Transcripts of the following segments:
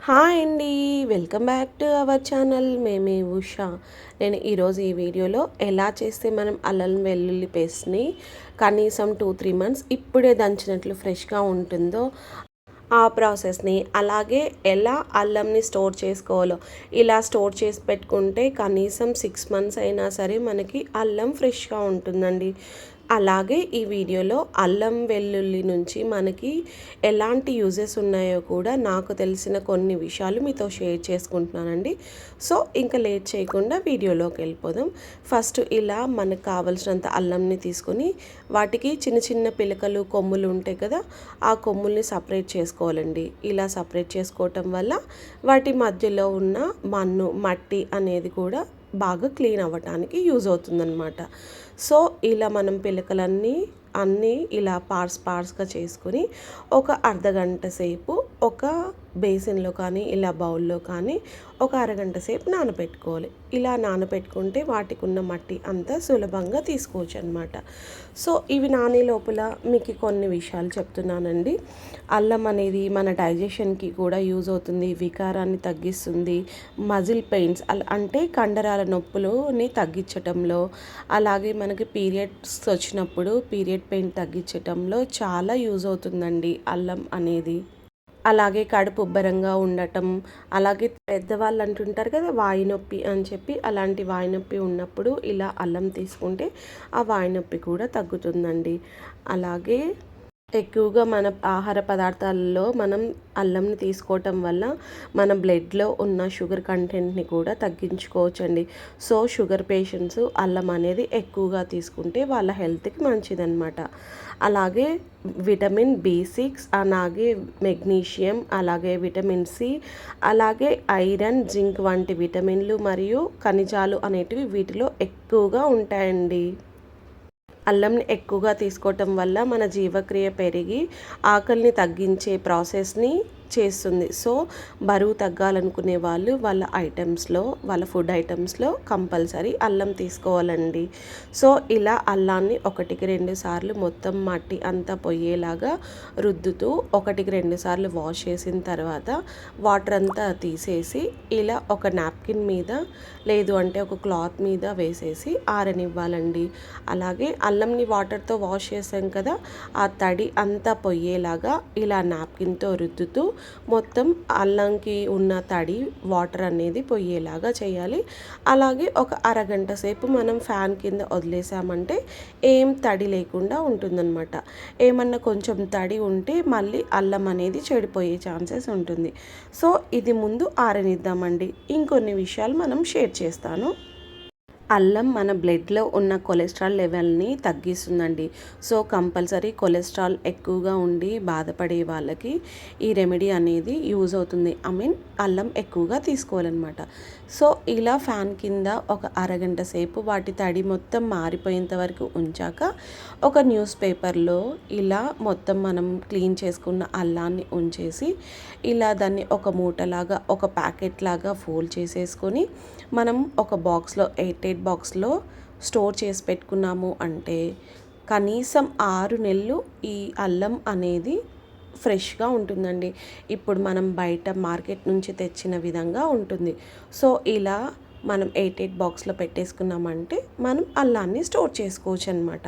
Hi అండి. Welcome back to our channel. మేమే ఉషా. నేను ఈరోజు ఈ వీడియోలో ఎలా చేస్తే మనం అల్లం వెల్లుల్లి పేస్ట్ని కనీసం 2-3 మంత్స్ ఇప్పుడే దంచినట్లు ఫ్రెష్గా ఉంటుందో ఆ ప్రాసెస్ని, అలాగే ఎలా అల్లంని స్టోర్ చేసుకోవాలో, ఇలా స్టోర్ చేసి పెట్టుకుంటే కనీసం 6 మంత్స్ అయినా సరే మనకి అల్లం ఫ్రెష్గా ఉంటుందండి. అలాగే ఈ వీడియోలో అల్లం వెల్లుల్లి నుంచి మనకి ఎలాంటి యూజెస్ ఉన్నాయో కూడా నాకు తెలిసిన కొన్ని విషయాలు మీతో షేర్ చేసుకుంటున్నానండి. సో ఇంకా లేట్ చేయకుండా వీడియోలోకి వెళ్ళిపోదాం. ఫస్ట్ ఇలా మనకు కావలసినంత అల్లంని తీసుకొని వాటికి చిన్న చిన్న పిలకలు కొమ్ములు ఉంటాయి కదా, ఆ కొమ్ముల్ని సపరేట్ చేసుకోవాలండి. ఇలా సపరేట్ చేసుకోవటం వల్ల వాటి మధ్యలో ఉన్న మట్టి అనేది కూడా బాగా క్లీన్ అవ్వటానికి యూజ్ అవుతుందన్నమాట. సో ఇలా మనం అన్నీ ఇలా పార్ట్స్గా చేసుకొని ఒక అర్ధగంట సేపు ఒక బేసిన్లో కానీ ఇలా బౌల్లో కానీ ఒక అరగంట సేపు నానబెట్టుకోవాలి. ఇలా నానబెట్టుకుంటే వాటికి ఉన్న మట్టి అంతా సులభంగా తీసుకోవచ్చు అనమాట. సో ఇవి నానే లోపల మీకు కొన్ని విషయాలు చెప్తున్నానండి. అల్లం అనేది మన డైజెషన్కి కూడా యూజ్ అవుతుంది, వికారాన్ని తగ్గిస్తుంది, మజిల్ పెయిన్స్ అంటే కండరాల నొప్పులని తగ్గించటంలో, అలాగే మనకి పీరియడ్స్ వచ్చినప్పుడు పీరియడ్ పెయిన్ తగ్గించటంలో చాలా యూజ్ అవుతుందండి అల్లం అనేది. అలాగే కడుపు ఉబ్బరంగా ఉండటం, అలాగే పెద్దవాళ్ళు అంటుంటారు కదా వాయి నొప్పి అని చెప్పి, అలాంటి వాయి నొప్పి ఉన్నప్పుడు ఇలా అల్లం తీసుకుంటే ఆ వాయి నొప్పి కూడా తగ్గుతుందండి. అలాగే ఎక్కువగా మన ఆహార పదార్థాలలో మనం అల్లంని తీసుకోవటం వల్ల మన బ్లడ్లో ఉన్న షుగర్ కంటెంట్ని కూడా తగ్గించుకోవచ్చండి. సో షుగర్ పేషెంట్స్ అల్లం అనేది ఎక్కువగా తీసుకుంటే వాళ్ళ హెల్త్కి మంచిదన్నమాట. అలాగే విటమిన్ B6, అలాగే మెగ్నీషియం, అలాగే విటమిన్ C, అలాగే ఐరన్, జింక్ వంటి విటమిన్లు మరియు ఖనిజాలు అనేటివి వీటిలో ఎక్కువగా ఉంటాయండి. అల్లంని ఎక్కువగా తీసుకోవటం వల్ల మన జీవక్రియ పెరిగి ఆకలిని తగ్గించే ప్రాసెస్ని చేస్తుంది. సో బరువు తగ్గాలనుకునే వాళ్ళు వాళ్ళ ఫుడ్ ఐటమ్స్లో కంపల్సరీ అల్లం తీసుకోవాలండి. సో ఇలా అల్లాన్ని 1-2 సార్లు మొత్తం మట్టి అంతా పోయేలాగా రుద్దుతూ 1-2 సార్లు వాష్ చేసిన తర్వాత వాటర్ అంతా తీసేసి ఇలా ఒక నాప్కిన్ మీద లేదు అంటే ఒక క్లాత్ మీద వేసేసి ఆరనివ్వాలండి. అలాగే అల్లంని వాటర్తో వాష్ చేసాం కదా, ఆ తడి అంతా పోయేలాగా ఇలా నాప్కిన్తో రుద్దుతూ మొత్తం అల్లంకి ఉన్న తడి వాటర్ అనేది పోయేలాగా చేయాలి. అలాగే ఒక అరగంట సేపు మనం ఫ్యాన్ కింద వదిలేసామంటే ఏం తడి లేకుండా ఉంటుందన్నమాట. ఏమన్నా కొంచెం తడి ఉంటే మళ్ళీ అల్లం అనేది చెడిపోయే ఛాన్సెస్ ఉంటుంది. సో ఇది ముందు ఆరనిద్దామండి. ఇంకొన్ని విషయాలు మనం షేర్ చేస్తాను. అల్లం మన బ్లడ్లో ఉన్న కొలెస్ట్రాల్ లెవెల్ని తగ్గిస్తుందండి. సో కంపల్సరీ కొలెస్ట్రాల్ ఎక్కువగా ఉండి బాధపడే వాళ్ళకి ఈ రెమెడీ అనేది యూజ్ అవుతుంది. అల్లం ఎక్కువగా తీసుకోవాలన్నమాట. సో ఇలా ఫ్యాన్ కింద ఒక అరగంట సేపు వాటి తడి మొత్తం మారిపోయేంత వరకు ఉంచాక ఒక న్యూస్ పేపర్లో ఇలా మొత్తం మనం క్లీన్ చేసుకున్న అల్లాన్ని ఉంచేసి ఇలా దాన్ని ఒక మూటలాగా ఒక ప్యాకెట్ లాగా ఫోల్డ్ చేసేసుకొని మనం ఒక బాక్స్లో 8 బాక్స్లో స్టోర్ చేసి పెట్టుకున్నాము అంటే కనీసం 6 నెలలు ఈ అల్లం అనేది ఫ్రెష్గా ఉంటుందండి. ఇప్పుడు మనం బయట మార్కెట్ నుంచి తెచ్చిన విధంగా ఉంటుంది. సో ఇలా మనం 8 బాక్స్లో పెట్టేసుకున్నామంటే మనం అల్లాన్ని స్టోర్ చేసుకోవచ్చు అనమాట.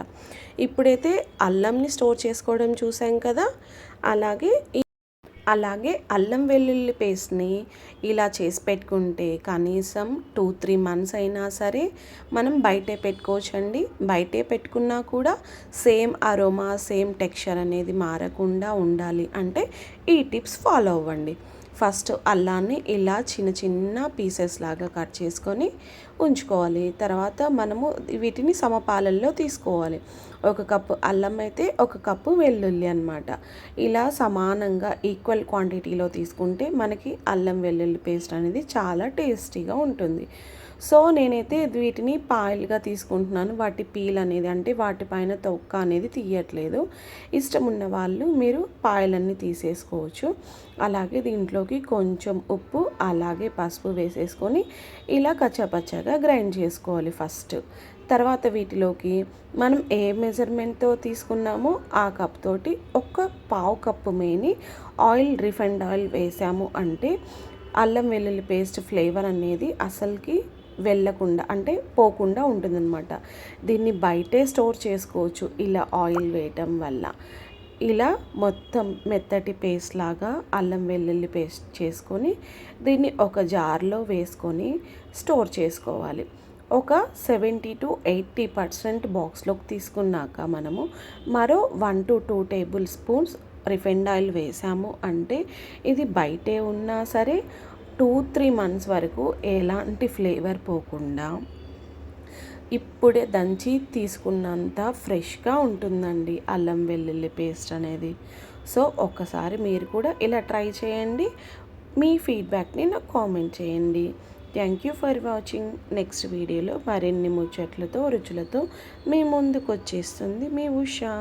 ఇప్పుడైతే అల్లంని స్టోర్ చేసుకోవడం చూసాం కదా, అలాగే అల్లం వెల్లుల్లి పేస్ట్ని ఇలా చేసి పెట్టుకుంటే కనీసం 2-3 మంత్స్ అయినా సరే మనం బయటే పెట్టుకోవచ్చండి. బయటే పెట్టుకున్నా కూడా సేమ్ అరోమా, సేమ్ టెక్స్చర్ అనేది మారకుండా ఉండాలి అంటే ఈ టిప్స్ ఫాలో అవ్వండి. ఫస్ట్ అల్లాన్ని ఇలా చిన్న చిన్న పీసెస్ లాగా కట్ చేసుకొని ఉంచుకోవాలి. తర్వాత మనము వీటిని సమపాలల్లో తీసుకోవాలి. 1 కప్పు అల్లం అయితే 1 కప్పు వెల్లుల్లి అనమాట. ఇలా సమానంగా ఈక్వల్ క్వాంటిటీలో తీసుకుంటే మనకి అల్లం వెల్లుల్లి పేస్ట్ అనేది చాలా టేస్టీగా ఉంటుంది. సో నేనైతే వీటిని పాయలుగా తీసుకుంటున్నాను. వాటి పీల్ అనేది అంటే వాటిపైన తొక్క అనేది తీయట్లేదు. ఇష్టం ఉన్న వాళ్ళు మీరు పాయలన్నీ తీసేసుకోవచ్చు. అలాగే దీంట్లోకి కొంచెం ఉప్పు అలాగే పసుపు వేసేసుకొని ఇలా కచ్చాపచ్చాగా లాగా గ్రైండ్ చేసుకోవాలి ఫస్ట్. తర్వాత వీటిలోకి మనం ఏ మెజర్మెంట్తో తీసుకున్నామో ఆ కప్ తోటి ఒక పావు కప్పు మేని రిఫైండ్ ఆయిల్ వేసాము అంటే అల్లం వెల్లుల్లి పేస్ట్ ఫ్లేవర్ అనేది అసలుకి వెళ్ళకుండా అంటే పోకుండా ఉంటుందన్నమాట. దీన్ని బయటే స్టోర్ చేసుకోవచ్చు ఇలా ఆయిల్ వేయటం వల్ల. ఇలా మొత్తం మెత్తటి పేస్ట్ లాగా అల్లం వెల్లుల్లి పేస్ట్ చేసుకొని దీన్ని ఒక జార్లో వేసుకొని స్టోర్ చేసుకోవాలి. ఒక 70-80% బాక్స్లోకి తీసుకున్నాక మనము మరో 1-2 టేబుల్ స్పూన్స్ రిఫైండ్ ఆయిల్ వేసాము అంటే ఇది బయటే ఉన్నా సరే 2-3 మంత్స్ వరకు ఎలాంటి ఫ్లేవర్ పోకుండా ఇప్పుడే దంచి తీసుకున్నంత ఫ్రెష్గా ఉంటుందండి అల్లం వెల్లుల్లి పేస్ట్ అనేది. సో ఒక్కసారి మీరు కూడా ఇలా ట్రై చేయండి. మీ ఫీడ్బ్యాక్ని నాకు కామెంట్ చేయండి. Thank you for watching. Next వీడియోలో మరిన్ని ముచ్చట్లతో రుచులతో మీ ముందుకు వచ్చేస్తుంది మీ ఉషా.